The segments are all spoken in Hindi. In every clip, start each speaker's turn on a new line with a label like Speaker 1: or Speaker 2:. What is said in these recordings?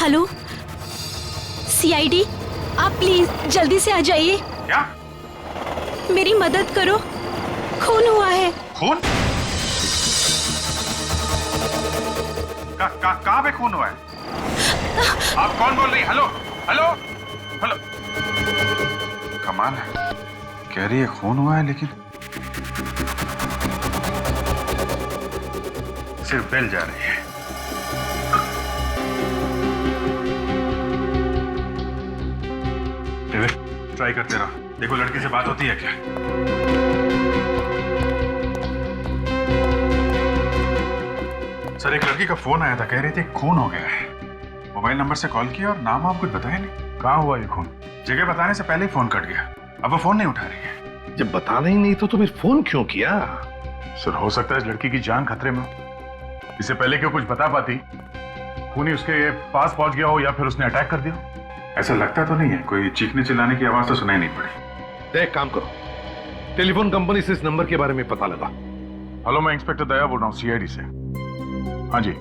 Speaker 1: हेलो सीआईडी, आप प्लीज जल्दी से आ जाइए।
Speaker 2: क्या?
Speaker 1: मेरी मदद करो, खून हुआ है।
Speaker 2: खून? कहाँ पे खून हुआ है? आप कौन बोल रही? Hello hello hello. कमाल है, कह रही है खून हुआ है लेकिन सिर्फ बेल जा रही है। ट्राई करते रहो, देखो लड़की से बात होती है क्या। सर एक लड़की का फोन आया था, कह रही थी खून हो गया है। मोबाइल नंबर से कॉल किया और नाम आप कुछ बताया नहीं। कहाँ हुआ ये खून? जगह बताने से पहले ही फोन कट गया, अब वो फोन नहीं उठा रही है।
Speaker 3: जब बताना ही नहीं तो फिर फोन क्यों किया?
Speaker 2: सर हो सकता है इस लड़की की जान खतरे में हो। इससे पहले क्यों कुछ बता पाती, खूनी उसके पास पहुंच गया हो या फिर उसने अटैक कर दिया। ऐसा लगता तो नहीं है, कोई चीखने चिल्लाने की आवाज तो सुनाई नहीं पड़ी।
Speaker 3: एक काम करो, टेलीफोन कंपनी से इस नंबर के बारे में पता लगा।
Speaker 2: हेलो, मैं इंस्पेक्टर दया बोल रहा हूँ सीआईडी से। हाँ जी,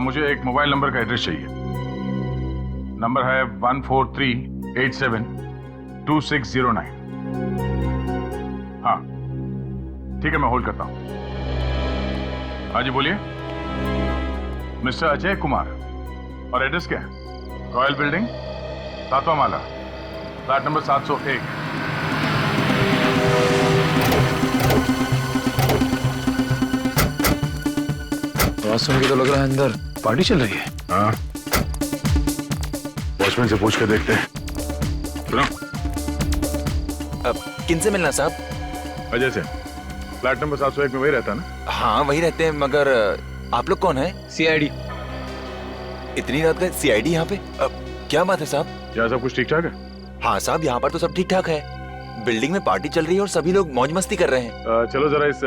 Speaker 2: मुझे एक मोबाइल नंबर का एड्रेस चाहिए। नंबर है 143872609। हाँ ठीक है, मैं होल्ड करता हूँ। हाँ जी बोलिए। मिस्टर अजय कुमार, और एड्रेस क्या है? रॉयल बिल्डिंग, 7वां माला, फ्लैट नंबर 701।
Speaker 4: आवाज सुन के तो लग रहा है अंदर पार्टी चल रही है।
Speaker 2: हाँ, वॉचमैन से पूछ कर देखते हैं। सुनो,
Speaker 4: किनसे मिलना साहब?
Speaker 2: अजय से। फ्लैट नंबर 701 में वही रहता ना?
Speaker 4: हाँ वही रहते हैं, मगर आप लोग कौन है? सीआईडी। इतनी रात का सीआईडी यहाँ पे? क्या बात है साहब?
Speaker 2: क्या सब कुछ ठीक ठाक है?
Speaker 4: हाँ साहब, यहाँ पर तो सब ठीक ठाक है। बिल्डिंग में पार्टी चल रही है और सभी लोग मौज मस्ती कर रहे हैं।
Speaker 2: चलो जरा इस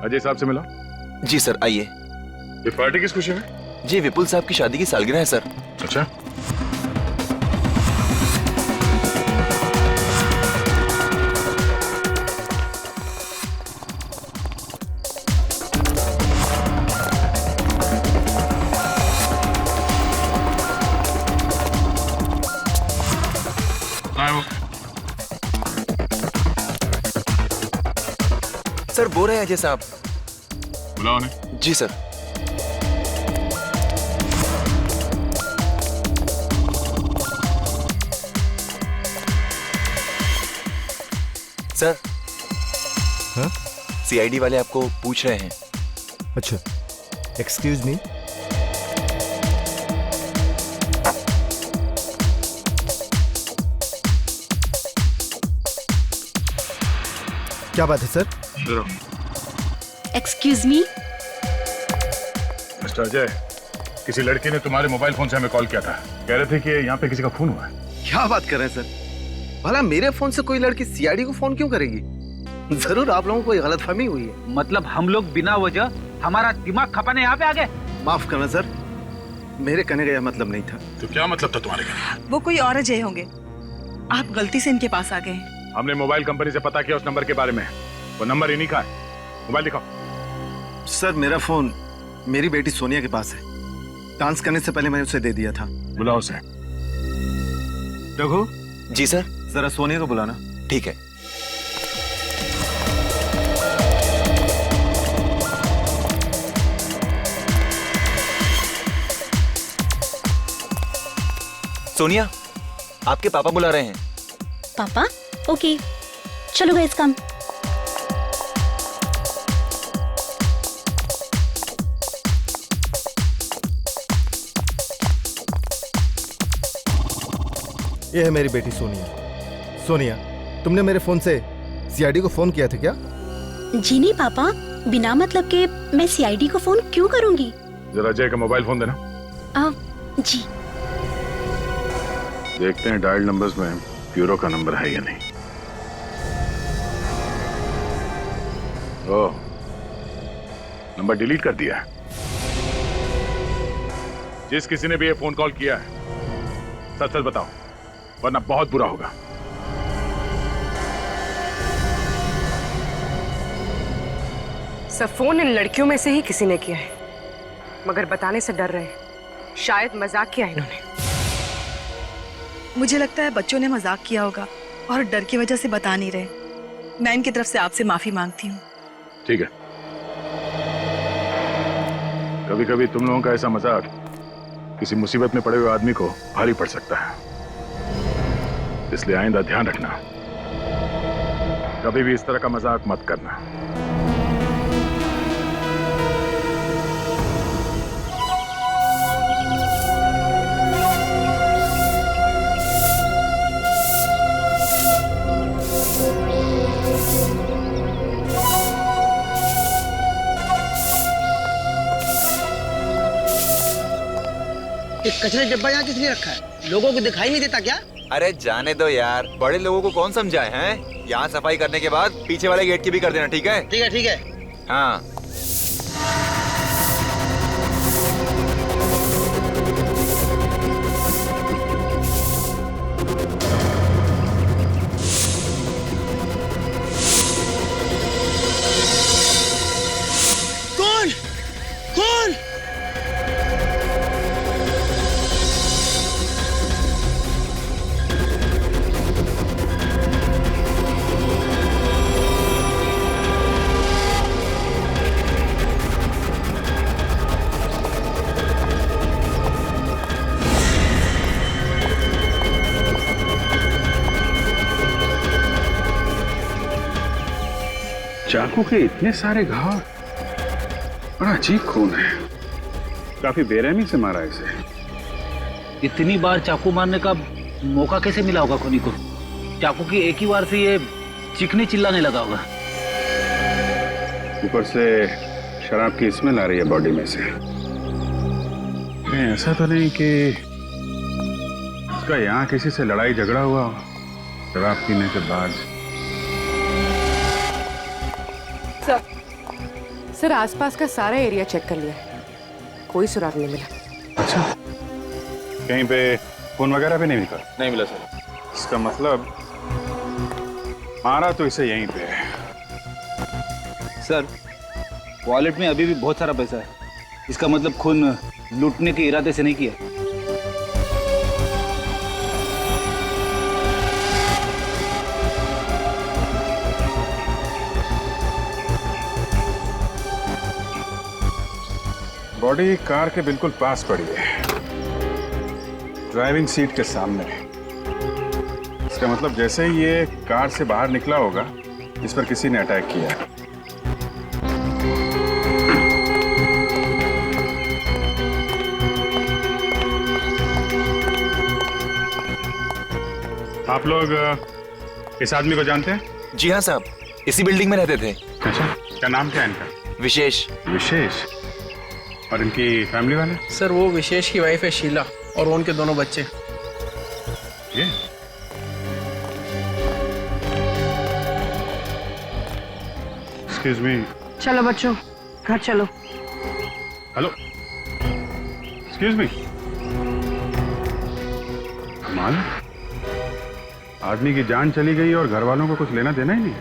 Speaker 2: अजय साहब से मिलो।
Speaker 4: जी सर, आइए।
Speaker 2: ये पार्टी किस खुशी में?
Speaker 4: जी विपुल साहब की शादी की सालगिरह है सर।
Speaker 2: अच्छा,
Speaker 4: सर बोल रहे हैं अजय साहब।
Speaker 2: बुलाओ उन्हें।
Speaker 4: जी सर। सर,
Speaker 5: हाँ?
Speaker 4: सीआईडी वाले आपको पूछ रहे हैं।
Speaker 5: अच्छा, एक्सक्यूज मी। क्या बात है sir?
Speaker 1: Excuse me.
Speaker 2: Mister Ajay, किसी लड़की ने तुम्हारे मोबाइल फोन से हमें कॉल किया था, कह रहे थे कि यहाँ पे किसी का खून हुआ है।
Speaker 6: क्या बात कर रहे हैं सर? भला मेरे फोन से कोई लड़की सीआईडी को फोन क्यों करेगी? जरूर आप लोगों को कोई गलतफहमी हुई है।
Speaker 7: मतलब हम लोग बिना वजह हमारा दिमाग खपाने यहाँ पे आ गए?
Speaker 6: माफ करना सर, मेरे कहने का यह मतलब नहीं था।
Speaker 2: तो क्या मतलब था तुम्हारे कहने?
Speaker 8: वो कोई और अजय होंगे, आप गलती से इनके पास आ गए हैं।
Speaker 2: हमने मोबाइल कंपनी से पता किया उस नंबर के बारे में, वो नंबर इन्हीं का है। मोबाइल दिखाओ।
Speaker 6: सर मेरा फोन मेरी बेटी सोनिया के पास है। डांस करने से पहले मैंने उसे दे दिया था।
Speaker 2: बुलाओ उसे।
Speaker 6: रघु।
Speaker 4: जी सर।
Speaker 6: जरा सोनिया को बुलाना।
Speaker 4: ठीक है। सोनिया, आपके पापा बुला रहे हैं।
Speaker 1: पापा? ओके, चलो गाइस कम।
Speaker 5: ये है मेरी बेटी सोनिया। सोनिया, तुमने मेरे फोन से सीआईडी को फोन किया था क्या?
Speaker 1: जी नहीं पापा, बिना मतलब के मैं सीआईडी को फोन क्यों करूंगी?
Speaker 2: जरा अजय का मोबाइल फोन देना।
Speaker 1: जी।
Speaker 2: देखते हैं डायल नंबर्स में ब्यूरो का नंबर है या नहीं। ओह, नंबर डिलीट कर दिया है। जिस किसी ने भी ये फोन कॉल किया है, सच सच बताओ, वरना बहुत बुरा होगा।
Speaker 9: सर फोन इन लड़कियों में से ही किसी ने किया है, मगर बताने से डर रहे हैं। शायद मजाक किया इन्होंने।
Speaker 8: मुझे लगता है बच्चों ने मजाक किया होगा और डर की वजह से बता नहीं रहे। मैं इनकी तरफ से आपसे माफी मांगती हूँ।
Speaker 2: ठीक है, कभी कभी तुम लोगों का ऐसा मजाक किसी मुसीबत में पड़े हुए आदमी को भारी पड़ सकता है, इसलिए आइंदा ध्यान रखना, कभी भी इस तरह का मजाक मत करना।
Speaker 10: ये कचरे डब्बा यहाँ किसने रखा है? लोगों को दिखाई नहीं देता क्या?
Speaker 4: अरे जाने दो यार, बड़े लोगों को कौन समझाए हैं। यहाँ सफाई करने के बाद पीछे वाले गेट की भी कर देना, ठीक है?
Speaker 10: ठीक है, ठीक है।
Speaker 4: हाँ।
Speaker 10: कौन? कौन?
Speaker 11: चाकू के इतने सारे घाव, बड़ा अजीब खून है, काफी बेरहमी से मारा इसे।
Speaker 7: इतनी बार चाकू मारने का मौका कैसे मिला होगा खुनी को? चाकू की एक ही बार से ये चिकनी चिल्लाने लगा होगा।
Speaker 11: ऊपर से शराब की स्मेल आ रही है बॉडी में से। नहीं, ऐसा तो नहीं कि उसका यहाँ किसी से लड़ाई झगड़ा हुआ हो शराब पीने के बाद।
Speaker 9: सर आसपास का सारा एरिया चेक कर लिया, कोई सुराग नहीं मिला।
Speaker 11: अच्छा, कहीं पे फोन वगैरह भी नहीं मिला?
Speaker 4: नहीं मिला सर।
Speaker 11: इसका मतलब मारा तो इसे यहीं पे है।
Speaker 7: सर वॉलेट में अभी भी बहुत सारा पैसा है, इसका मतलब खून लूटने के इरादे से नहीं किया।
Speaker 11: बॉडी कार के बिल्कुल पास पड़ी है, ड्राइविंग सीट के सामने। इसका मतलब जैसे ही ये कार से बाहर निकला होगा, इस पर किसी ने अटैक किया। आप लोग इस आदमी को जानते हैं?
Speaker 4: जी हाँ साहब, इसी बिल्डिंग में रहते थे।
Speaker 11: अच्छा, क्या नाम क्या है इनका?
Speaker 4: विशेष।
Speaker 11: विशेष? और इनकी फैमिली वाले?
Speaker 10: सर वो विशेष की वाइफ है शीला और उनके दोनों बच्चे।
Speaker 11: ये एक्सक्यूज मी।
Speaker 9: चलो बच्चों घर चलो।
Speaker 11: Hello, excuse me. कमाल, आदमी की जान चली गई और घर वालों को कुछ लेना देना ही नहीं।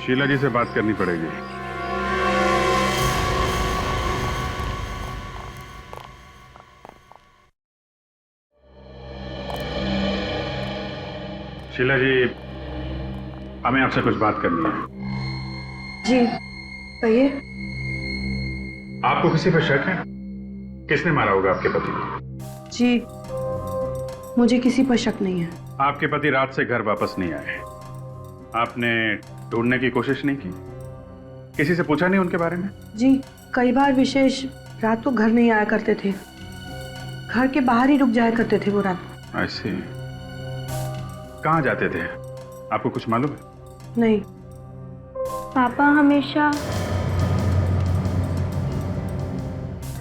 Speaker 11: शीला जी से बात करनी पड़ेगी। शीला जी, हमें आपसे कुछ बात करनी है।
Speaker 9: जी कहिए।
Speaker 11: आपको किसी पर शक है? किसने मारा होगा आपके पति को?
Speaker 9: जी मुझे किसी पर शक नहीं है।
Speaker 11: आपके पति रात से घर वापस नहीं आए, आपने ढूंढने की कोशिश नहीं की? किसी से पूछा नहीं उनके बारे में?
Speaker 9: जी कई बार विशेष रात को घर नहीं आया करते थे, घर के बाहर ही रुक जाया करते थे वो रात।
Speaker 11: ऐसे कहाँ जाते थे, आपको कुछ मालूम है?
Speaker 9: नहीं।
Speaker 12: पापा हमेशा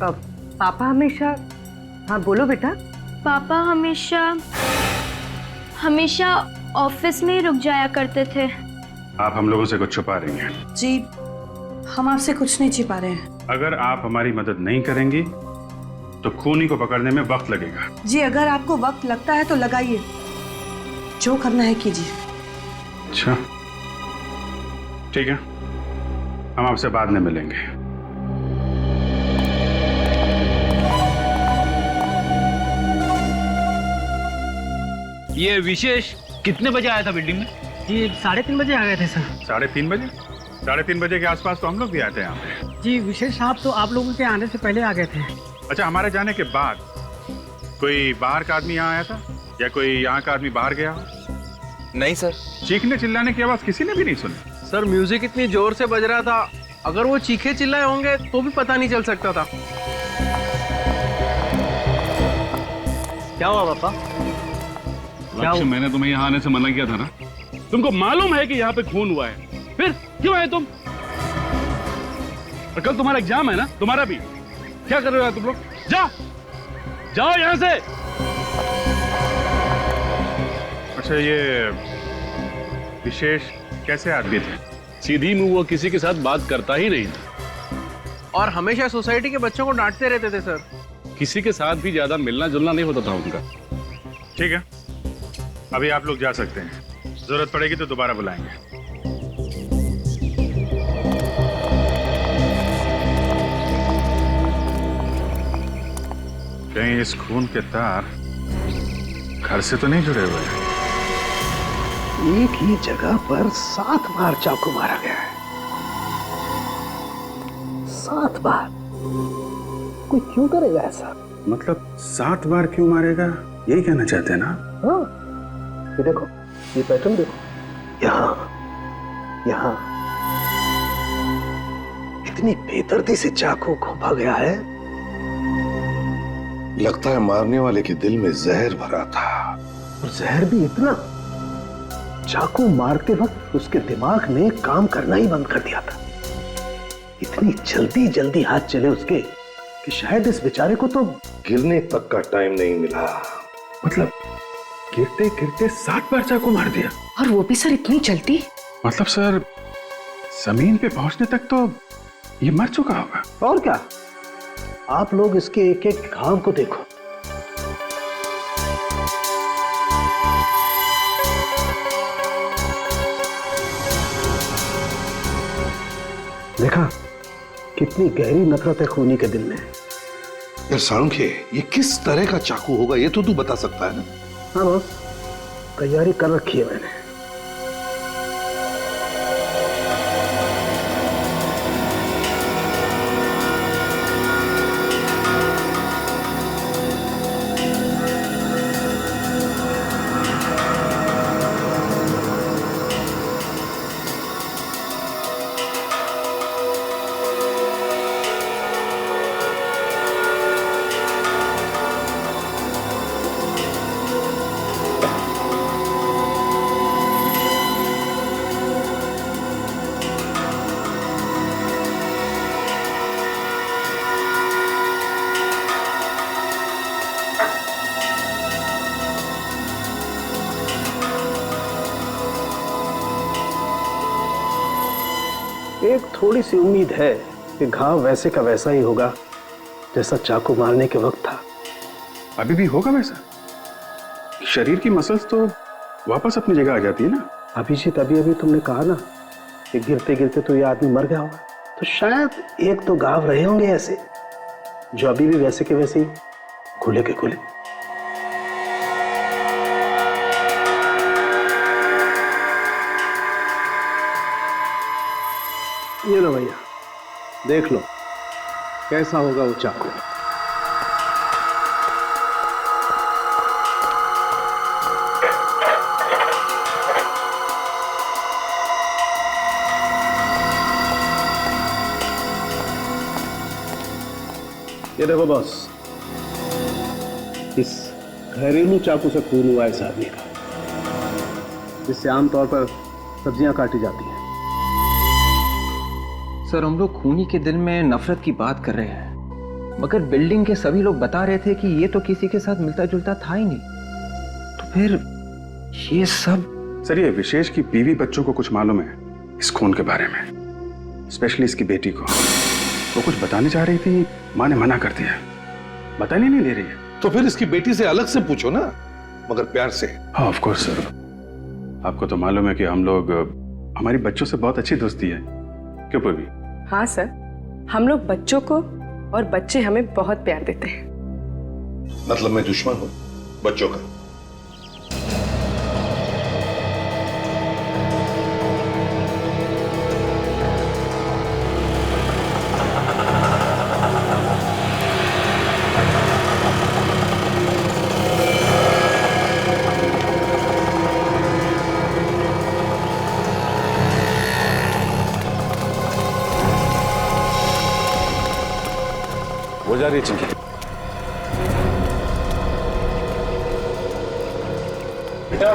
Speaker 9: पापा हमेशा, हाँ बोलो बेटा।
Speaker 12: पापा हमेशा हमेशा ऑफिस में ही रुक जाया करते थे।
Speaker 11: आप हम लोगों से कुछ छुपा रही हैं।
Speaker 8: जी हम आपसे कुछ नहीं छिपा रहे हैं।
Speaker 11: अगर आप हमारी मदद नहीं करेंगी तो खूनी को पकड़ने में वक्त लगेगा।
Speaker 8: जी अगर आपको वक्त लगता है तो लगाइए, जो करना है कीजिए।
Speaker 11: अच्छा ठीक है, हम आपसे बाद में मिलेंगे।
Speaker 7: ये विशेष कितने बजे आया था बिल्डिंग में?
Speaker 10: जी 3:30 बजे आ गए थे सर।
Speaker 11: 3:30 बजे? 3:30 बजे के आसपास तो हम लोग भी आते हैं यहाँ पे।
Speaker 10: जी विशेष साहब तो आप लोगों के आने से पहले आ गए थे।
Speaker 11: अच्छा, हमारे जाने के बाद कोई बाहर का आदमी यहाँ आया था या कोई यहाँ का आदमी बाहर गया हो?
Speaker 4: नहीं सर।
Speaker 11: चीखने चिल्लाने की आवाज किसी ने भी नहीं सुनी।
Speaker 6: सर म्यूजिक इतनी जोर से बज रहा था, अगर वो चीखे चिल्लाए होंगे तो भी पता नहीं चल सकता था। क्या हुआ पापा?
Speaker 11: लक्ष्य, मैंने तुम्हें यहाँ आने से मना किया था ना। तुमको मालूम है कि यहाँ पे खून हुआ है, फिर क्यों आए तुम? और कल तुम्हारा एग्जाम है ना, तुम्हारा भी। क्या कर रहे हो तुम लोग? जाओ जाओ यहाँ से। अच्छा, ये विशेष कैसे आदमी थे? सीधी मुंह वो किसी के साथ बात करता ही नहीं था
Speaker 6: और हमेशा सोसाइटी के बच्चों को डांटते रहते थे सर।
Speaker 11: किसी के साथ भी ज्यादा मिलना जुलना नहीं होता था उनका। ठीक है, अभी आप लोग जा सकते हैं, जरूरत पड़ेगी तो दोबारा बुलाएंगे। कहीं इस खून के तार घर से तो नहीं जुड़े हुए हैं?
Speaker 10: एक ही जगह पर 7 बार चाकू मारा गया है। 7 बार। कोई क्यों करेगा ऐसा?
Speaker 11: मतलब 7 बार क्यों मारेगा, यही कहना चाहते हैं ना?
Speaker 10: हाँ, ये देखो, ये पैटर्न देखो, यहाँ यहाँ इतनी बेदर्दी से चाकू घोंपा गया है।
Speaker 3: लगता है मारने वाले के दिल में जहर भरा था।
Speaker 10: और जहर भी इतना, चाकू मारते वक्त उसके दिमाग ने काम करना ही बंद कर दिया था। इतनी जल्दी जल्दी हाथ चले उसके कि शायद इस बेचारे को तो
Speaker 3: गिरने तक का टाइम नहीं मिला।
Speaker 11: मतलब गिरते गिरते 7 बार चाकू मार दिया?
Speaker 9: और वो भी सर इतनी जल्दी?
Speaker 11: मतलब सर, जमीन पे पहुंचने तक तो ये मर चुका होगा।
Speaker 10: और क्या, आप लोग इसके एक एक घाव को देखो। देखा कितनी गहरी नफरत है खूनी के दिल में।
Speaker 3: यार साळुंखे, ये किस तरह का चाकू होगा ये तो तू बता सकता है ना?
Speaker 10: हाँ बॉस, तैयारी कर रखी है मैंने। एक थोड़ी सी उम्मीद है कि घाव वैसे का वैसा ही होगा जैसा चाकू मारने के वक्त था।
Speaker 11: अभी भी होगा वैसा? शरीर की मसल्स तो वापस अपनी जगह आ जाती है ना?
Speaker 10: अभिजीत, अभी अभी तुमने कहा ना कि गिरते गिरते तो ये आदमी मर गया होगा, तो शायद एक तो घाव रहे होंगे ऐसे जो अभी भी वैसे के वैसे ही खुले के खुले। ये लो भैया, देख लो कैसा होगा वो चाकू। ये देखो बॉस, इस घरेलू चाकू से खून हुआ इस आदमी का, जिससे आमतौर पर सब्जियां काटी जाती हैं।
Speaker 13: सर, हम लोग खूनी के दिल में नफरत की बात कर रहे हैं, मगर बिल्डिंग के सभी लोग बता रहे थे कि ये तो किसी के साथ मिलता जुलता था ही नहीं, तो फिर ये सब।
Speaker 11: सर, ये विशेष की बीवी बच्चों को कुछ मालूम है इस खून के बारे में, स्पेशली इसकी बेटी को। वो कुछ बताने चाह रही थी, माँ ने मना कर दिया, बताने नहीं दे रही है।
Speaker 3: तो फिर इसकी बेटी से अलग से पूछो ना, मगर प्यार से।
Speaker 11: हाँ ऑफ कोर्स सर, आपको तो मालूम है कि हम लोग, हमारी बच्चों से बहुत अच्छी दोस्ती है, क्यों पूर्वी?
Speaker 14: हाँ सर, हम लोग बच्चों को और बच्चे हमें बहुत प्यार देते हैं।
Speaker 3: मतलब मैं दुश्मन हूँ बच्चों का?
Speaker 11: हो जा रही है चिंकी। बेटा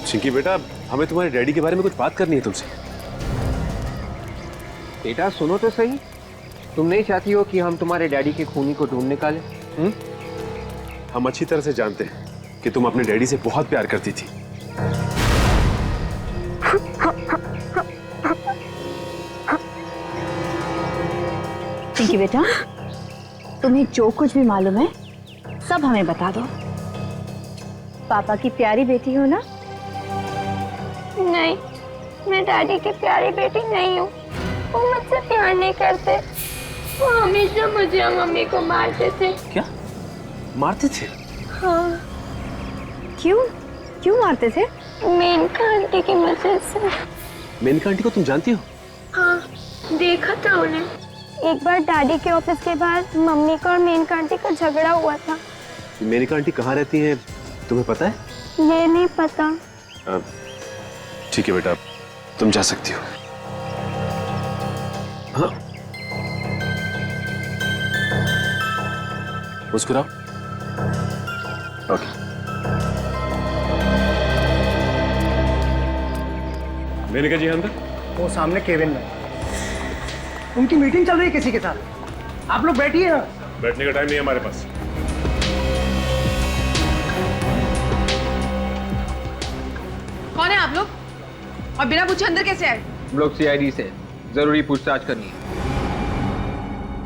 Speaker 11: चिंकी बेटा, हमें तुम्हारे डैडी के बारे में कुछ बात करनी है तुमसे।
Speaker 13: बेटा सुनो तो सही, तुम नहीं चाहती हो कि हम तुम्हारे डैडी के खूनी को ढूंढ निकालें?
Speaker 11: हम अच्छी तरह से जानते हैं कि तुम अपने डैडी से बहुत प्यार करती थी।
Speaker 1: चिंकी बेटा, तुम्हें जो कुछ भी मालूम है सब हमें बता दो। पापा की प्यारी बेटी हो ना?
Speaker 12: नहीं, मैं डैडी की प्यारी बेटी नहीं हूँ। वो मुझसे प्यार नहीं करते। वो हमेशा मुझे और मम्मी को मारते थे।
Speaker 11: क्या मारते थे?
Speaker 12: हाँ।
Speaker 1: क्यों क्यों मारते थे?
Speaker 12: मेनका आंटी की वजह से।
Speaker 11: मेनका आंटी को तुम जानती हो?
Speaker 12: हाँ, देखा था उन्हें। एक बार डैडी के ऑफिस के बाद मम्मी का और मेनका आंटी का झगड़ा हुआ था।
Speaker 11: मेनका आंटी कहाँ रहती है तुम्हें पता है?
Speaker 12: ये नहीं पता।
Speaker 11: ठीक है बेटा, तुम जा सकती हो। हाँ मुस्कुराओ। ओके। मेनका जी अंदर?
Speaker 10: वो सामने केबिन में उनकी मीटिंग चल रही है किसी के साथ। आप लोग बैठिए ना।
Speaker 11: बैठने का टाइम नहीं है हमारे पास।
Speaker 14: कौन है आप लोग और बिना पूछे अंदर कैसे आए?
Speaker 13: हम लोग सीआईडी से जरूरी पूछताछ करनी है।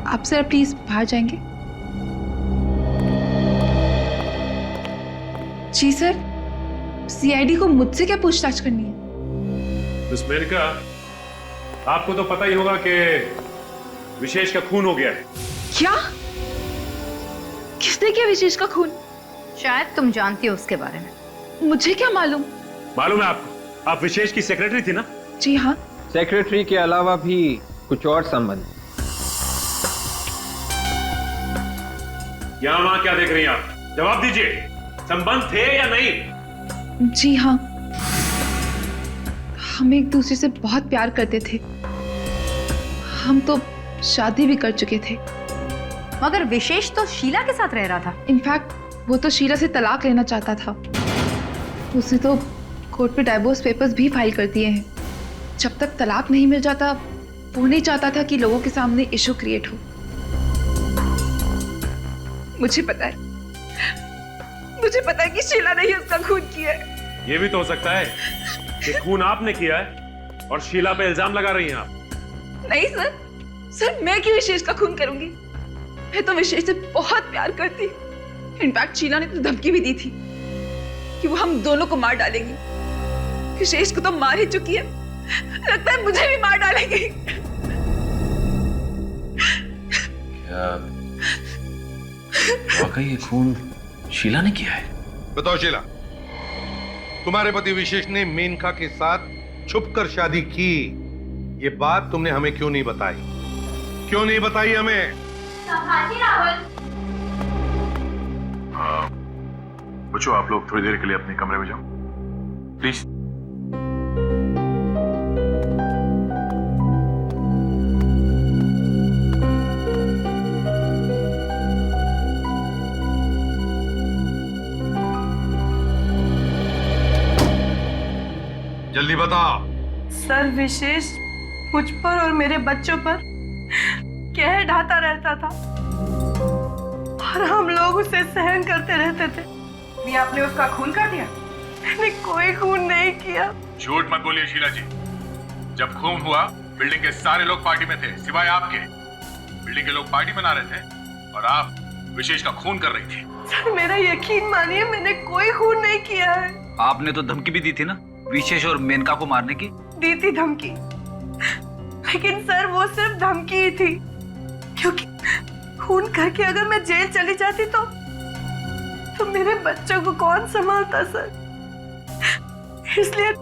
Speaker 14: आप सर प्लीज बाहर जाएंगे? जी सर, सीआईडी को मुझसे क्या पूछताछ करनी है?
Speaker 11: मिस मेनका, आपको तो पता ही होगा कि विशेष का खून हो गया है।
Speaker 14: क्या? किसने किया विशेष का खून?
Speaker 1: शायद तुम जानती हो उसके बारे में।
Speaker 14: मुझे क्या मालूम?
Speaker 11: मालूम है आपको? आप विशेष की सेक्रेटरी थी ना?
Speaker 14: जी हाँ।
Speaker 13: सेक्रेटरी के अलावा भी कुछ और संबंध?
Speaker 11: यहाँ वहां क्या देख रही हैं आप? जवाब दीजिए, संबंध थे या नहीं?
Speaker 14: जी हाँ, हम एक दूसरे से बहुत प्यार करते थे। हम तो शादी भी कर चुके थे।
Speaker 1: मगर विशेष तो शीला के साथ रह रहा था।
Speaker 14: इनफैक्ट वो तो शीला से तलाक लेना चाहता था। उसने तो कोर्ट पे डाइवोर्स पेपर्स भी फाइल कर दिए हैं। जब तक तलाक नहीं मिल जाता वो नहीं चाहता था कि लोगों के सामने इशू क्रिएट हो। मुझे पता है कि शीला ने ही उसका खून किया है।
Speaker 11: ये भी तो हो सकता है कि खून आपने किया है और शीला पे इल्जाम लगा रही हैं आप।
Speaker 14: नहीं सर, मैं क्यों विशेष का खून करूंगी? मैं तो विशेष से बहुत प्यार करती। इनफैक्ट शीला ने तो धमकी भी दी थी कि वो हम दोनों को मार डालेंगी। विशेष को तो मार ही चुकी है, लगता है मुझे भी मार डालेंगी।
Speaker 4: क्या वाकई ये खून शीला ने किया है?
Speaker 3: बताओ शीला, तुम्हारे पति विशेष ने मेनका के साथ छुपकर शादी की, ये बात तुमने हमें क्यों नहीं बताई? क्यों नहीं बताई हमें?
Speaker 2: बच्चों, आप लोग थोड़ी देर के लिए अपने कमरे में जाओ प्लीज। जल्दी बताओ।
Speaker 9: सर, विशेष मुझ पर और मेरे बच्चों पर कहर ढाता रहता था और हम लोग उसे सहन करते रहते थे।
Speaker 14: भी आपने उसका खून कर दिया?
Speaker 9: मैंने कोई खून नहीं किया।
Speaker 2: झूठ मत बोलिए शीला जी। जब खून हुआ बिल्डिंग के सारे लोग पार्टी में थे सिवाय आपके। बिल्डिंग के लोग पार्टी मना रहे थे और आप विशेष का खून कर रही थी।
Speaker 9: सर, मेरा यकीन मानिए, मैंने कोई खून नहीं किया है।
Speaker 7: आपने तो धमकी भी दी थी ना विशेष और मेनका को मारने की?
Speaker 9: दी थी धमकी, लेकिन सर वो सिर्फ धमकी ही थी, क्योंकि खून करके अगर मैं जेल चली जाती तो मेरे बच्चों को कौन संभालता सर? इसलिए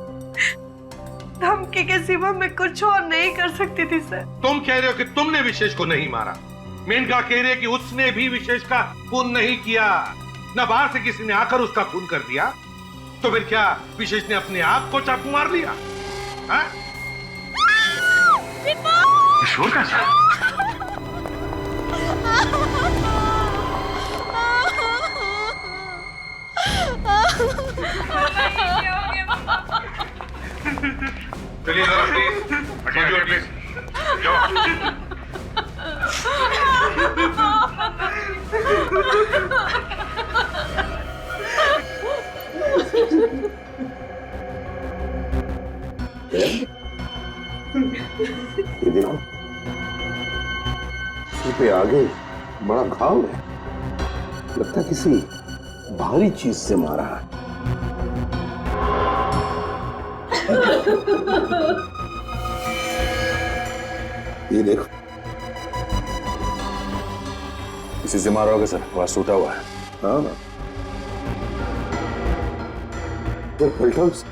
Speaker 9: धमकी के सिवा मैं कुछ और नहीं कर सकती थी सर।
Speaker 3: तुम कह रहे हो कि तुमने विशेष को नहीं मारा, मेनका कह रही है कि उसने भी विशेष का खून नहीं किया, न बाहर से किसी ने आकर उसका खून कर दिया। तो फिर क्या विशेष ने अपने आप को चाकू मार लिया?
Speaker 2: शोर कैसा?
Speaker 3: चलिए जरा प्लीज,
Speaker 2: हटिए प्लीज, जाओ।
Speaker 10: ये देखो, सिर पे आगे बड़ा घाव है, लगता है किसी भारी चीज से मारा है। ये देखो,
Speaker 11: किसी से मारा होगा सर, वहां टूटा हुआ है।
Speaker 10: हाँ ना, तो पलटा उसे।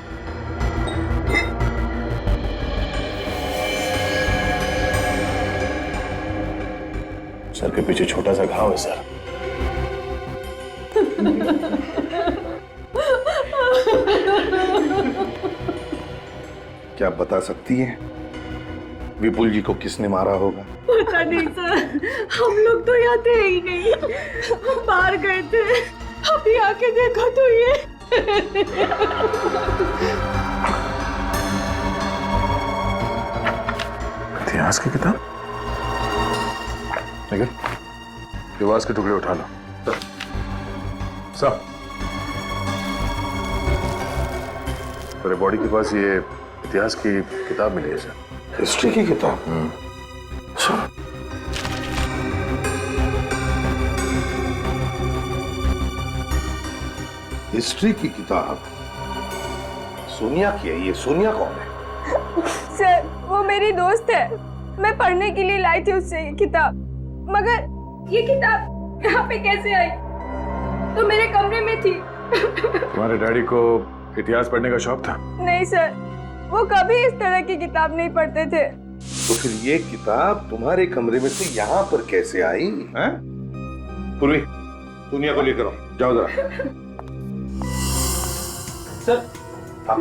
Speaker 11: सर के पीछे छोटा सा घाव है सर।
Speaker 10: क्या आप बता सकती हैं विपुल जी को किसने मारा होगा?
Speaker 9: पता नहीं सर, हम लोग तो यहाँ थे ही नहीं, हम बाहर गए थे। अभी आके देखो तो ये
Speaker 11: इतिहास की किताब। लेकिन इतिहास के टुकड़े उठा लो सब। तेरे बॉडी के पास ये इतिहास की किताब मिली है सर।
Speaker 10: हिस्ट्री की किताब? अच्छा। हिस्ट्री की किताब सोनिया की है। ये सोनिया कौन है?
Speaker 12: सर वो मेरी दोस्त है, मैं पढ़ने के लिए लाई थी उससे ये किताब, मगर ये किताब यहाँ पे कैसे आई? तो मेरे कमरे में थी।
Speaker 11: तुम्हारे डैडी को इतिहास पढ़ने का शौक था?
Speaker 12: नहीं सर, वो कभी इस तरह की किताब नहीं पढ़ते थे।
Speaker 10: तो फिर ये किताब तुम्हारे कमरे में से यहाँ पर कैसे आई? हैं? पूर्वी, सोनिया को लेकर आओ, जाओ जरा।
Speaker 7: सर
Speaker 10: हाँ?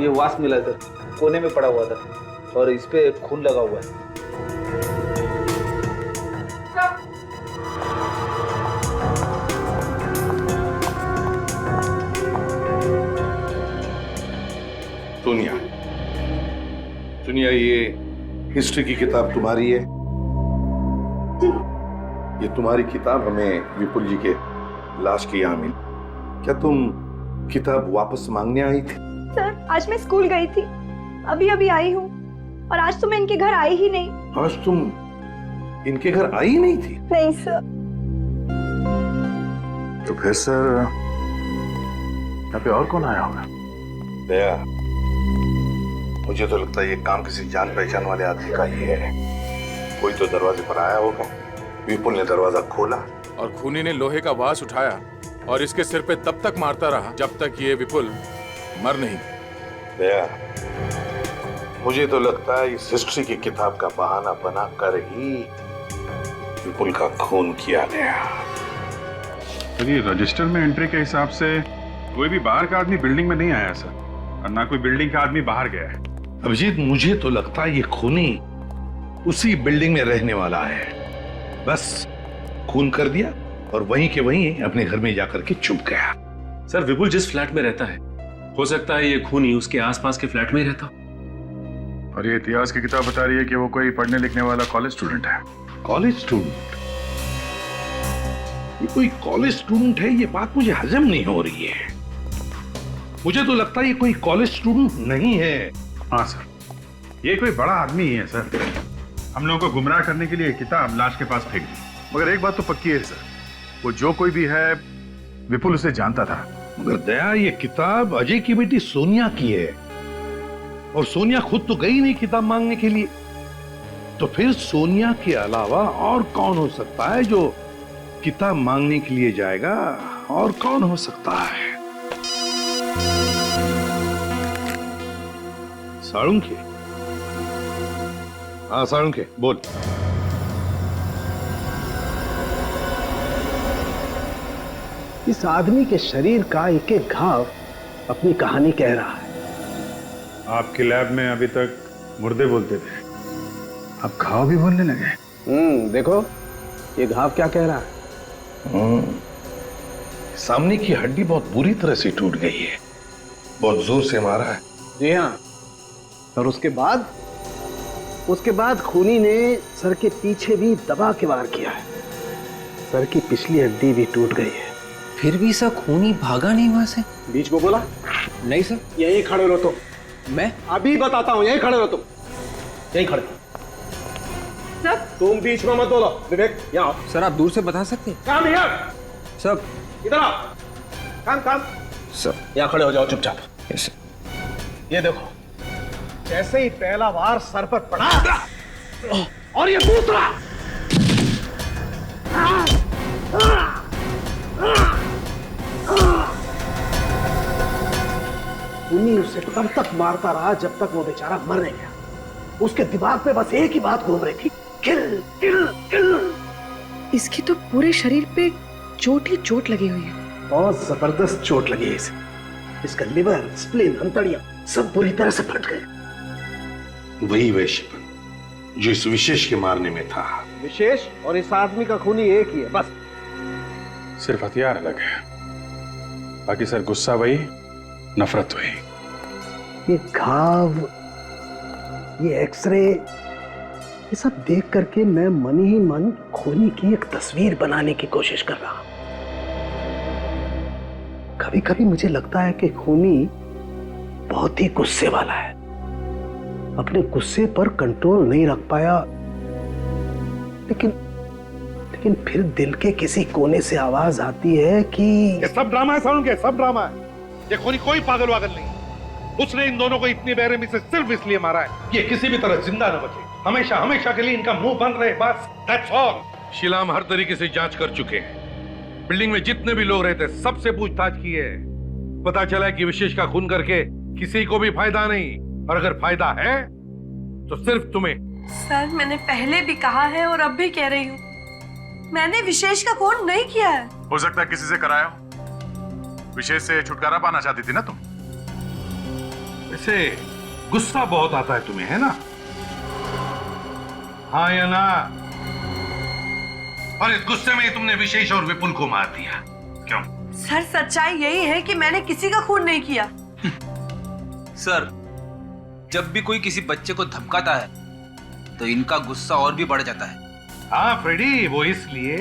Speaker 7: ये वास्प मिला सर, कोने में पड़ा हुआ था और इस पे खून लगा हुआ है।
Speaker 10: सोनिया, सोनिया, ये हिस्ट्री की किताब तुम्हारी है? ये तुम्हारी किताब हमें विपुल जी के लाश की यहाँ मिली। क्या तुम किताब वापस मांगने आई थी?
Speaker 1: सर आज मैं स्कूल गई थी, अभी अभी आई हूँ, और आज तो मैं इनके घर आई ही नहीं।
Speaker 10: आज तुम इनके घर आई नहीं थी?
Speaker 1: नहीं सर।
Speaker 11: तो फिर सर यहाँ पे और कौन आया होगा?
Speaker 10: दया, मुझे तो लगता है ये काम किसी जान पहचान वाले आदमी का ही है। कोई तो दरवाजे पर आया होगा, विपुल ने दरवाजा खोला
Speaker 2: और खूनी ने लोहे का वास उठाया और इसके सिर पे तब तक मारता रहा जब तक ये विपुल मर नहीं।
Speaker 10: दया, मुझे तो लगता है इस हिस्ट्री की किताब का बहाना बना कर ही विपुल का खून किया गया।
Speaker 11: चलिए, रजिस्टर में एंट्री के हिसाब से कोई भी बाहर का आदमी बिल्डिंग में नहीं आया सर, और ना कोई बिल्डिंग का आदमी बाहर गया है।
Speaker 3: अभिजीत, मुझे तो लगता है ये खूनी उसी बिल्डिंग में रहने वाला है। बस खून कर दिया और वहीं के वहीं अपने घर में जाकर के छुप गया।
Speaker 15: सर विपुल जिस फ्लैट में रहता है, हो सकता है ये खूनी उसके आसपास के फ्लैट में ही रहता।
Speaker 11: और ये इतिहास की किताब बता रही है कि वो कोई पढ़ने लिखने वाला कॉलेज स्टूडेंट है।
Speaker 3: College student? ये कोई कॉलेज स्टूडेंट है, ये बात मुझे हजम नहीं हो रही है। मुझे तो लगता है ये कोई कॉलेज स्टूडेंट नहीं है।
Speaker 11: हाँ सर, ये कोई बड़ा आदमी ही है सर। हम लोगों को गुमराह करने के लिए किताब लाश के पास फेंक दी। मगर एक बात तो पक्की है सर, वो जो कोई भी है विपुल उसे जानता था।
Speaker 3: मगर दया, ये किताब अजय की बेटी सोनिया की है और सोनिया खुद तो गई नहीं किताब मांगने के लिए। तो फिर सोनिया के अलावा और कौन हो सकता है जो किताब मांगने के लिए जाएगा? और कौन हो सकता है? साळुंखे? हाँ साळुंखे, बोल।
Speaker 10: इस आदमी के शरीर का एक एक घाव अपनी कहानी कह रहा है।
Speaker 11: आपकी लैब में अभी तक मुर्दे बोलते थे, अब घाव भी बोलने लगे।
Speaker 10: देखो ये घाव क्या कह रहा है।
Speaker 3: सामने की हड्डी बहुत बुरी तरह से टूट गई है, बहुत जोर से मारा है।
Speaker 10: जी हाँ, और उसके बाद खूनी ने सर के पीछे भी दबा के वार किया है। सर की पिछली हड्डी भी टूट गई है।
Speaker 13: फिर भी सर खूनी भागा नहीं वहां से?
Speaker 10: बीच को बोला
Speaker 13: नहीं सर।
Speaker 10: यहीं खड़े रहो तुम।
Speaker 13: मैं
Speaker 10: अभी बताता हूँ, यहीं खड़े रहो तुम, यहीं खड़े।
Speaker 14: सर
Speaker 10: तुम बीच में मत बोलो। विवेक यहाँ आओ।
Speaker 13: सर आप दूर से बता सकते हैं?
Speaker 10: काम यार,
Speaker 13: सर
Speaker 10: इधर आओ। काम
Speaker 13: सर
Speaker 10: यहाँ खड़े हो जाओ चुपचाप।
Speaker 13: यस।
Speaker 10: ये देखो, जैसे ही पहला वार सर पर पड़ा और ये दूसरा, खूनी उसे तब तक मारता रहा जब तक वो बेचारा मर नहीं गया। उसके दिमाग पे बस एक ही बात घूम रही थी, किल किल किल।
Speaker 8: इसकी तो पूरे शरीर पे चोट ही चोट लगी हुई है।
Speaker 10: बहुत जबरदस्त चोट लगी है इसे। इसका लिवर, स्प्लीन, अंतड़ियां सब बुरी तरह से फट गए।
Speaker 3: वही वैश्यपन जो इस विशेष के मारने में था।
Speaker 10: विशेष और इस आदमी का खूनी एक ही है बस।
Speaker 11: सिर्फ हथियार अलग है, बाकी सर गुस्सा वही, नफरत वही।
Speaker 10: ये घाव, ये एक्सरे, ये सब देख करके मैं मन ही मन खूनी की एक तस्वीर बनाने की कोशिश कर रहा हूं। कभी कभी मुझे लगता है कि खूनी बहुत ही गुस्से वाला है, अपने गुस्से पर कंट्रोल नहीं रख पाया, लेकिन फिर दिल के किसी कोने से आवाज आती है कि
Speaker 3: ये सब ड्रामा है साउंड के, सब ड्रामा है। ये खूनी कोई पागल वागल नहीं। उसने इन दोनों को इतनी बेरहमी से सिर्फ इसलिए मारा है कि किसी भी तरह जिंदा न बचे, हमेशा हमेशा के लिए इनका मुंह बंद रहे, बस दैट्स ऑल। शीला हम हर तरीके से जांच कर चुके हैं। बिल्डिंग में जितने भी लोग रहते सबसे पूछताछ की है। पता चला कि विशेष का खून करके किसी को भी फायदा नहीं, और अगर फायदा है तो सिर्फ तुम्हें।
Speaker 9: सर मैंने पहले भी कहा है और अब भी कह रही हूँ, मैंने विशेष का खून नहीं किया है।
Speaker 2: हो सकता है किसी से कराया हो। विशेष से छुटकारा पाना चाहती थी ना तुम?
Speaker 3: वैसे गुस्सा बहुत आता है तुम्हें, है ना? हाँ या ना? और इस गुस्से में तुमने विशेष और विपुल को मार दिया, क्यों?
Speaker 9: सर सच्चाई यही है कि मैंने किसी का खून नहीं किया।
Speaker 7: सर जब भी कोई किसी बच्चे को धमकाता है तो इनका गुस्सा और भी बढ़ जाता है।
Speaker 3: हाँ फ्रेडी, वो इसलिए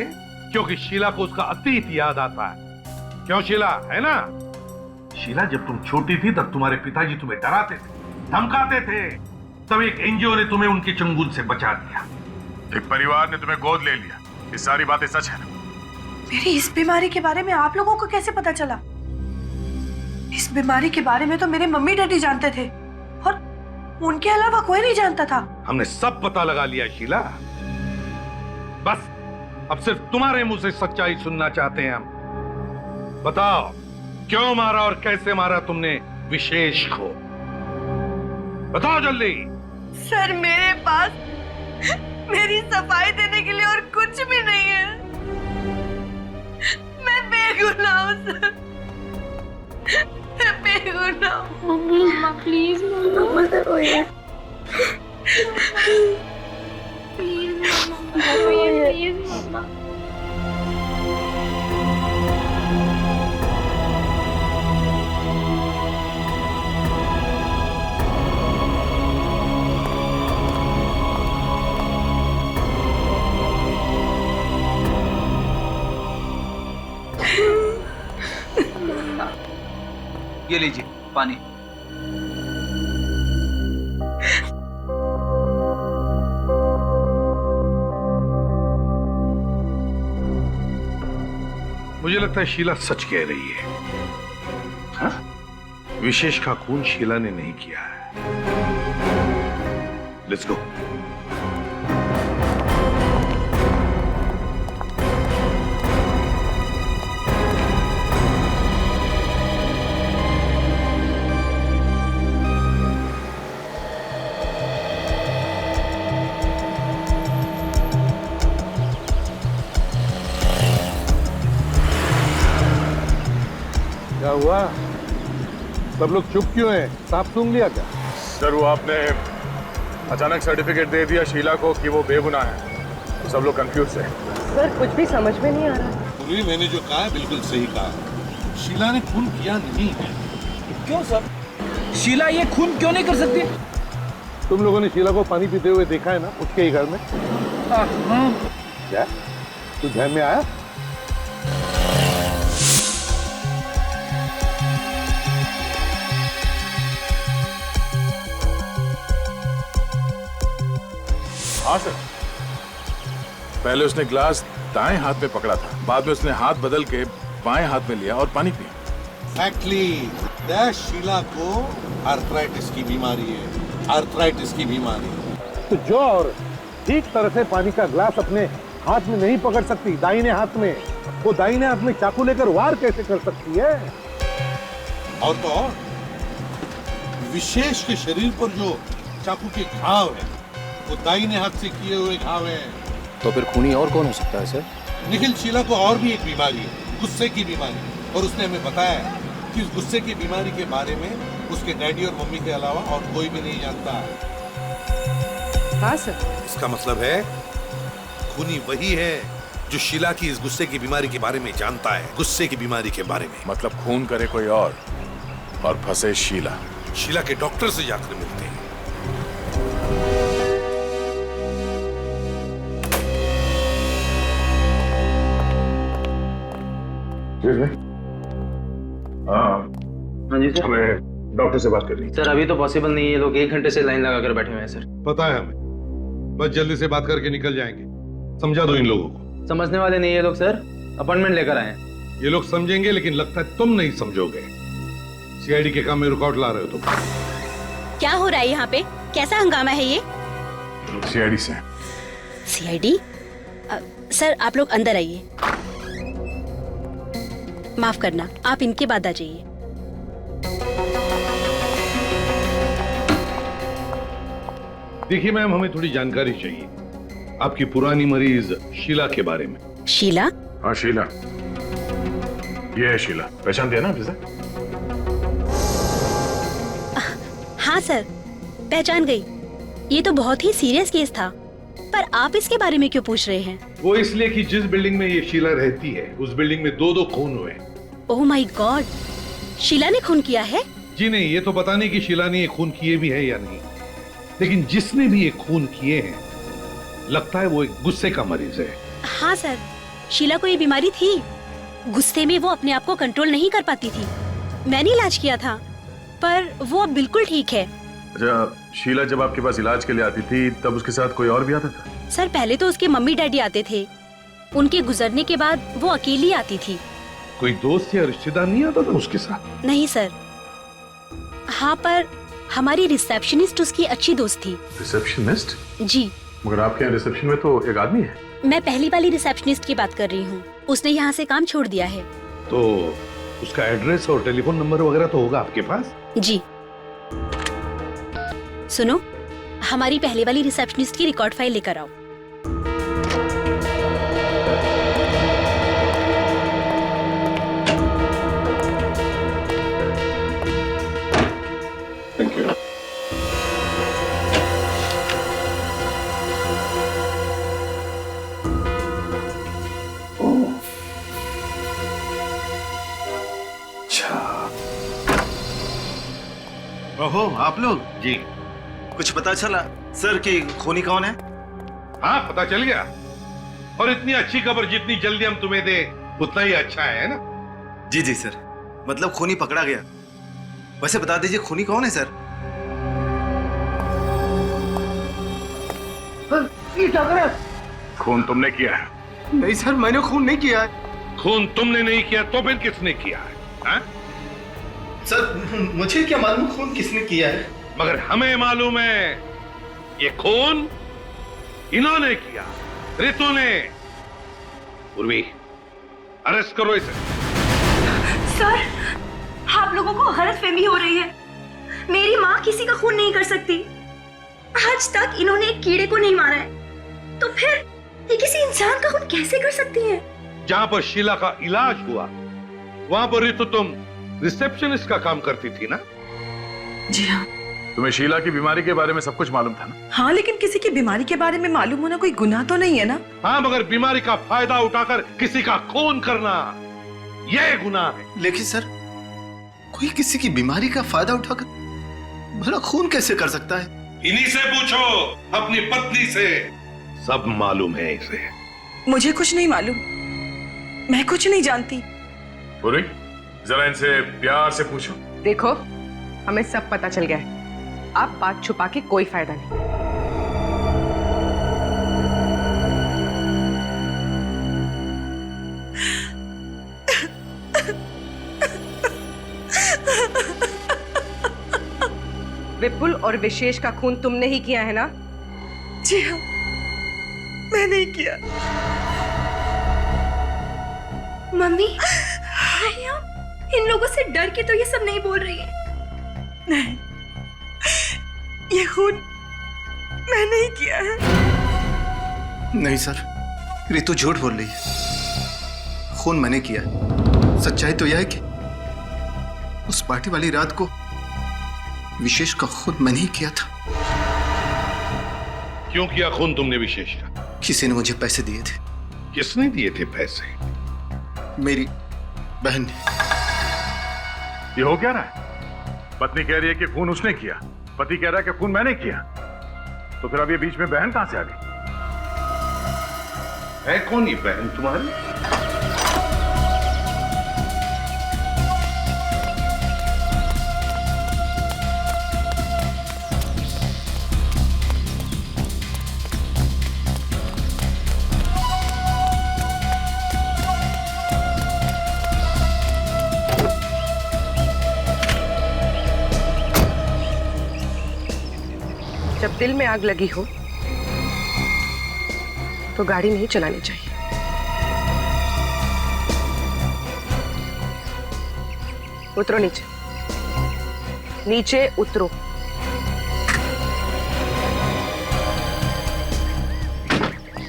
Speaker 3: क्योंकि शीला को उसका अतीत याद आता है। क्यों शीला, है ना? शीला जब तुम छोटी थी तब तुम्हारे पिताजी तुम्हें डराते थे, धमकाते थे, तब एक एनजीओ ने तुम्हें उनके चंगुल से बचा दिया।
Speaker 2: एक परिवार ने तुम्हें गोद ले लिया। ये सारी बातें सच है ना?
Speaker 9: मेरी इस बीमारी के बारे में आप लोगों को कैसे पता चला? इस बीमारी के बारे में तो मेरे मम्मी डैडी जानते थे और उनके अलावा कोई नहीं जानता था।
Speaker 3: हमने सब पता लगा लिया शीला, बस अब सिर्फ तुम्हारे मुंह से सच्चाई सुनना चाहते हैं हम। बताओ क्यों मारा और कैसे मारा तुमने विशेष को? बताओ जल्दी।
Speaker 9: सर मेरे पास मेरी सफाई देने के लिए और कुछ भी नहीं है। मैं बेगुनाह हूं सर, मैं बेगुनाह हूं।
Speaker 12: मम्मा प्लीज मम्मा मत रोइए। प्लीज मम्मा रोइए प्लीज मम्मा।
Speaker 7: ये लीजिए पानी।
Speaker 3: मुझे लगता है शीला सच कह रही है। हाँ? विशेष का खून शीला ने नहीं किया है। Let's go.
Speaker 16: क्या हुआ? सब लोग चुप क्यों हैं? सांप सूंघ लिया क्या?
Speaker 2: सर वो आपने अचानक सर्टिफिकेट दे दिया शीला को कि वो बेगुनाह है, तो सब लोग कंफ्यूज है।
Speaker 17: सर कुछ भी समझ में नहीं आ रहा।
Speaker 3: पुनी, मैंने जो कहा है बिल्कुल सही कहा। शीला ने खून किया नहीं है।
Speaker 7: क्यों सर? शीला ये खून क्यों नहीं कर सकती?
Speaker 10: तुम लोगों ने शीला को पानी पीते हुए देखा है ना, उसके ही घर में। क्या तू ध्यान में आया?
Speaker 2: हाँ सर, पहले उसने ग्लास दाएं हाथ में पकड़ा था, बाद में उसने हाथ बदल के बाएं हाथ में लिया और पानी पिया।
Speaker 3: Exactly. शीला को आर्थराइटिस की बीमारी है, आर्थराइटिस की बीमारी।
Speaker 10: तो जो और ठीक तरह से पानी का ग्लास अपने हाथ में नहीं पकड़ सकती दाहिने हाथ में, वो दाहिने हाथ में चाकू लेकर वार कैसे कर सकती है?
Speaker 3: और तो और विशेष के शरीर पर जो चाकू के घाव है वो दाहिने हाथ से किए हुए घाव है।
Speaker 6: तो फिर खूनी और कौन हो सकता है सर?
Speaker 3: निखिल, शीला को और भी एक बीमारी है, गुस्से की बीमारी, और उसने हमें बताया है कि इस गुस्से की बीमारी के बारे में उसके डैडी और मम्मी के अलावा और कोई भी नहीं जानता।
Speaker 17: हाँ सर।
Speaker 3: इसका मतलब है खूनी वही है जो शीला की इस गुस्से की बीमारी के बारे में जानता है, गुस्से की बीमारी के बारे में।
Speaker 2: मतलब खून करे कोई और फंसे शीला।
Speaker 3: शीला के डॉक्टर से जाकर मिलते हैं।
Speaker 7: हाँ जी सर।
Speaker 2: हमें डॉक्टर से बात करनी।
Speaker 7: सर अभी तो पॉसिबल नहीं है, ये लोग 1 घंटे से लाइन लगा कर बैठे हुए हैं सर।
Speaker 3: पता है हमें, बस जल्दी से बात करके निकल जाएंगे। समझा दो इन लोगों को।
Speaker 7: समझने वाले नहीं ये लोग सर, अपॉइंटमेंट लेकर आए हैं।
Speaker 3: ये लोग समझेंगे, लेकिन लगता है तुम नहीं समझोगे। सीआईडी के काम में रुकावट ला रहे हो तुम।
Speaker 1: क्या हो रहा है यहाँ पे? कैसा हंगामा है ये?
Speaker 2: सीआईडी से।
Speaker 1: सीआईडी? सर आप लोग अंदर आइए। माफ करना, आप इनके बाद आ जाइए।
Speaker 3: देखिए मैम, हमें थोड़ी जानकारी चाहिए आपकी पुरानी मरीज शीला के बारे में।
Speaker 1: शीला?
Speaker 2: हाँ शीला, ये है शीला। पहचान दिया ना आपसे?
Speaker 1: हाँ सर, पहचान गई। ये तो बहुत ही सीरियस केस था, पर आप इसके बारे में क्यों पूछ रहे हैं?
Speaker 3: वो इसलिए कि जिस बिल्डिंग में ये शीला रहती है उस बिल्डिंग में 2 खून हुए।
Speaker 1: ओह माय गॉड, शीला ने खून किया है?
Speaker 3: जी नहीं, ये तो पता नहीं कि शीला ने ये खून किए भी है या नहीं, लेकिन जिसने भी ये खून किए हैं लगता है वो एक गुस्से का मरीज है।
Speaker 1: हाँ सर, शीला को ये बीमारी थी। गुस्से में वो अपने आप को कंट्रोल नहीं कर पाती थी। मैंने इलाज किया था, पर वो अब बिल्कुल ठीक है।
Speaker 2: अच्छा, शीला जब आपके पास इलाज के लिए आती थी तब उसके साथ कोई और भी आता था?
Speaker 1: सर पहले तो उसके मम्मी डैडी आते थे, उनके गुजरने के बाद वो अकेली आती थी।
Speaker 3: कोई दोस्त या रिश्तेदार नहीं आता था उसके साथ?
Speaker 1: नहीं सर। हाँ, पर हमारी रिसेप्शनिस्ट उसकी अच्छी दोस्त थी।
Speaker 2: रिसेप्शनिस्ट?
Speaker 1: जी।
Speaker 2: मगर आपके यहाँ रिसेप्शन में तो एक आदमी है।
Speaker 1: मैं पहली वाली रिसेप्शनिस्ट की बात कर रही हूँ, उसने यहाँ से काम छोड़ दिया है।
Speaker 3: तो उसका एड्रेस और टेलीफोन नंबर वगैरह तो होगा आपके पास?
Speaker 1: जी। सुनो, हमारी पहले वाली रिसेप्शनिस्ट की रिकॉर्ड फाइल लेकर आओ।
Speaker 2: Thank you.
Speaker 18: ओहो, आप लोग?
Speaker 3: जी।
Speaker 18: कुछ पता चला सर कि खूनी कौन है?
Speaker 3: हाँ, पता चल गया। और इतनी अच्छी खबर जितनी जल्दी हम तुम्हें दे उतना ही अच्छा है ना?
Speaker 18: जी जी सर, मतलब खूनी पकड़ा गया। वैसे बता दीजिए खूनी कौन है सर?
Speaker 10: ये क्या कर रहे?
Speaker 2: खून तुमने किया है?
Speaker 10: नहीं सर, मैंने खून नहीं किया है।
Speaker 3: खून तुमने नहीं किया तो फिर किसने किया है? हा?
Speaker 18: सर मुझे क्या मालूम खून किसने किया है?
Speaker 3: मगर हमें मालूम है ये खून इन्होंने किया, रितु ने। उर्वी, अरेस्ट करो इसे।
Speaker 9: सर, आप लोगों को गलतफहमी हो रही है। मेरी माँ किसी का खून नहीं कर सकती। आज तक इन्होंने एक कीड़े को नहीं मारा है, तो फिर ये किसी इंसान का खून कैसे कर सकती है?
Speaker 3: जहां पर शीला का इलाज हुआ वहां पर रितु तुम रिसेप्शनिस्ट का काम करती थी ना?
Speaker 9: जी हाँ।
Speaker 2: तुम्हें शीला की बीमारी के बारे में सब कुछ मालूम था ना?
Speaker 8: हाँ, लेकिन किसी की बीमारी के बारे में मालूम होना कोई गुनाह तो नहीं है ना?
Speaker 3: हाँ, मगर बीमारी का फायदा उठाकर किसी का खून करना यह गुनाह है।
Speaker 18: लेकिन सर, कोई किसी की बीमारी का फायदा उठाकर भला खून कैसे कर सकता है?
Speaker 3: इन्हीं से पूछो, अपनी पत्नी से। सब मालूम है इसे।
Speaker 8: मुझे कुछ नहीं मालूम, मैं कुछ नहीं जानती।
Speaker 2: पूरी, जरा इनसे प्यार से पूछो।
Speaker 17: देखो, हमें सब पता चल गया है। अब बात छुपा के कोई फायदा नहीं। विपुल और विशेष का खून तुमने ही किया है ना?
Speaker 8: जी हाँ, मैंने ही किया।
Speaker 12: मम्मी, इन लोगों से डर के तो ये सब नहीं बोल रही है।
Speaker 8: नहीं, ये खून मैंने ही किया है।
Speaker 18: नहीं सर, रितु झूठ बोल रही है। खून मैंने किया। सच्चाई तो यह है कि उस पार्टी वाली रात को विशेष का खून मैंने ही किया था।
Speaker 3: क्यों किया खून तुमने विशेष का?
Speaker 18: किसी ने मुझे पैसे दिए थे।
Speaker 3: किसने दिए थे पैसे?
Speaker 18: मेरी बहन ने।
Speaker 2: ये हो क्या रहा है? पत्नी कह रही है कि खून उसने किया, पति कह रहा है कि खून मैंने किया। तो फिर अब ये बीच में बहन कहां से आ गई?
Speaker 3: है कौन ये बहन तुम्हारी?
Speaker 17: जब दिल में आग लगी हो तो गाड़ी नहीं चलानी चाहिए। उतरो नीचे, नीचे उतरो।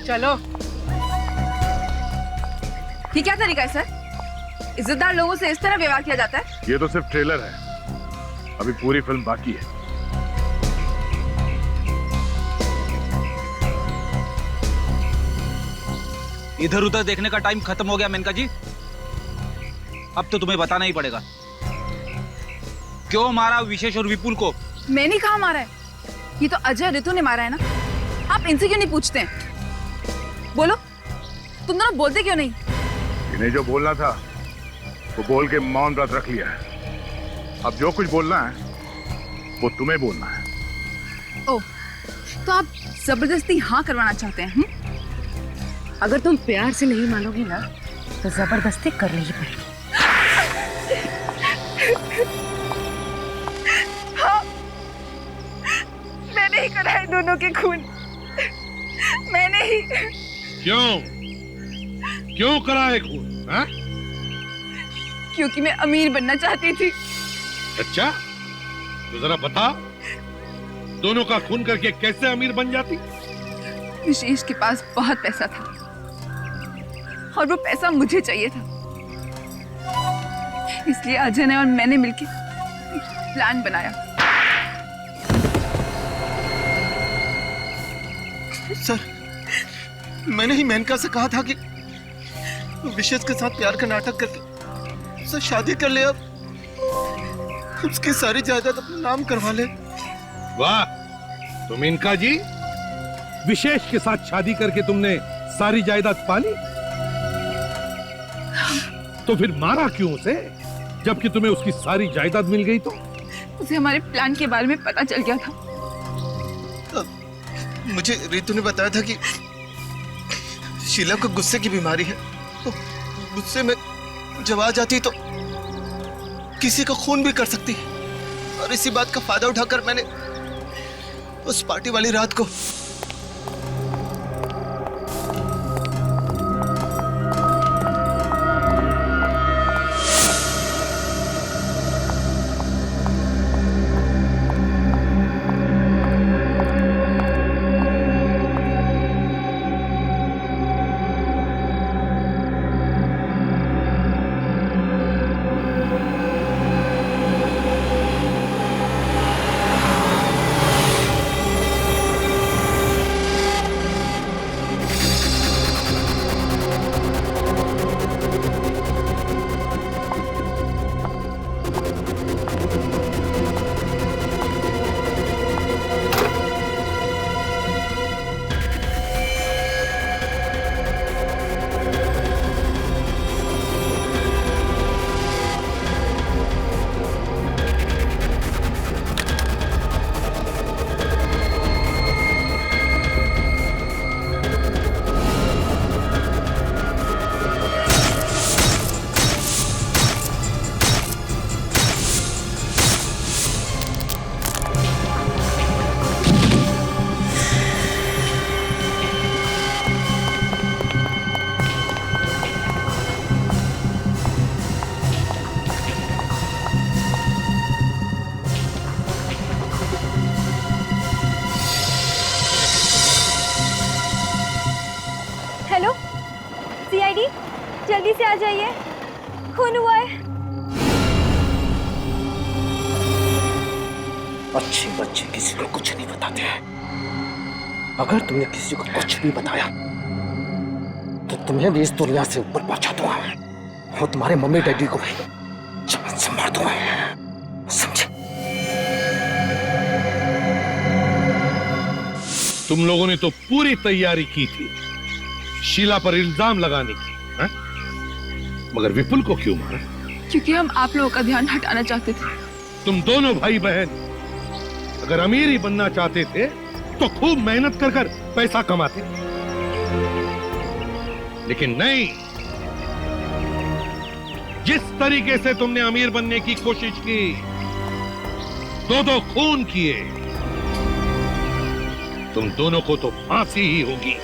Speaker 17: चलो।
Speaker 14: ये क्या तरीका है सर? इज्जतदार लोगों से इस तरह व्यवहार किया जाता है?
Speaker 2: ये तो सिर्फ ट्रेलर है, अभी पूरी फिल्म बाकी है।
Speaker 7: इधर उधर देखने का टाइम खत्म हो गया मेनका जी। अब तो तुम्हें बताना ही पड़ेगा, क्यों मारा विशेष और विपुल को?
Speaker 14: मैंने कहा मारा है? ये तो अजय रितु ने मारा है ना। आप इनसे क्यों नहीं पूछते हैं? बोलो, तुम दोनों बोलते क्यों नहीं?
Speaker 2: इन्हें जो बोलना था वो बोल के मौन व्रत रख लिया है। अब जो कुछ बोलना है वो तुम्हें बोलना है।
Speaker 14: ओह, तो आप जबरदस्ती हाँ करवाना चाहते हैं?
Speaker 17: अगर तुम प्यार से नहीं मानोगी ना तो जबरदस्ती करनी ही पड़ेगी।
Speaker 14: हाँ, मैंने ही कराए दोनों के खून, मैंने ही।
Speaker 3: क्यों कराए खून? हाँ?
Speaker 14: क्योंकि मैं अमीर बनना चाहती थी।
Speaker 3: अच्छा, तो जरा बता, दोनों का खून करके कैसे अमीर बन जाती?
Speaker 14: विशेष के पास बहुत पैसा था और वो पैसा मुझे चाहिए था, इसलिए अजय ने और मैंने मिलकर प्लान बनाया।
Speaker 18: सर, मैंने ही मेनका से कहा था कि विशेष के साथ प्यार का नाटक करके उससे शादी कर ले, अब उसकी सारी जायदाद अपने नाम करवा ले।
Speaker 3: वाह, तो मेनका जी, विशेष के साथ शादी करके तुमने सारी जायदाद पाली, तो फिर मारा क्यों उसे जबकि तुम्हें उसकी सारी जायदाद मिल गई? तो
Speaker 14: उसे हमारे प्लान के बारे में पता चल गया था।
Speaker 18: मुझे रितु ने बताया था कि शीला को गुस्से की बीमारी है, तो गुस्से में जब आ जाती तो किसी का खून भी कर सकती, और इसी बात का फायदा उठाकर मैंने उस पार्टी वाली रात को
Speaker 12: डैडी जल्दी से आ जाइए, खून हुआ है।
Speaker 10: अच्छे बच्चे किसी को कुछ नहीं बताते हैं। अगर तुमने किसी को कुछ भी बताया तो तुम्हें भी इस दुनिया से ऊपर पहुंचा दूंगा और तुम्हारे मम्मी डैडी को भी जान से मार दूंगा, समझे?
Speaker 3: तुम लोगों ने तो पूरी तैयारी की थी शीला पर इल्जाम लगाने की, है? मगर विपुल को क्यों मारा?
Speaker 14: क्योंकि हम आप लोगों का ध्यान हटाना चाहते थे।
Speaker 3: तुम दोनों भाई बहन अगर अमीर ही बनना चाहते थे तो खूब मेहनत कर कर पैसा कमाते, लेकिन नहीं। जिस तरीके से तुमने अमीर बनने की कोशिश की, दो खून किए, तुम दोनों को तो फांसी ही होगी।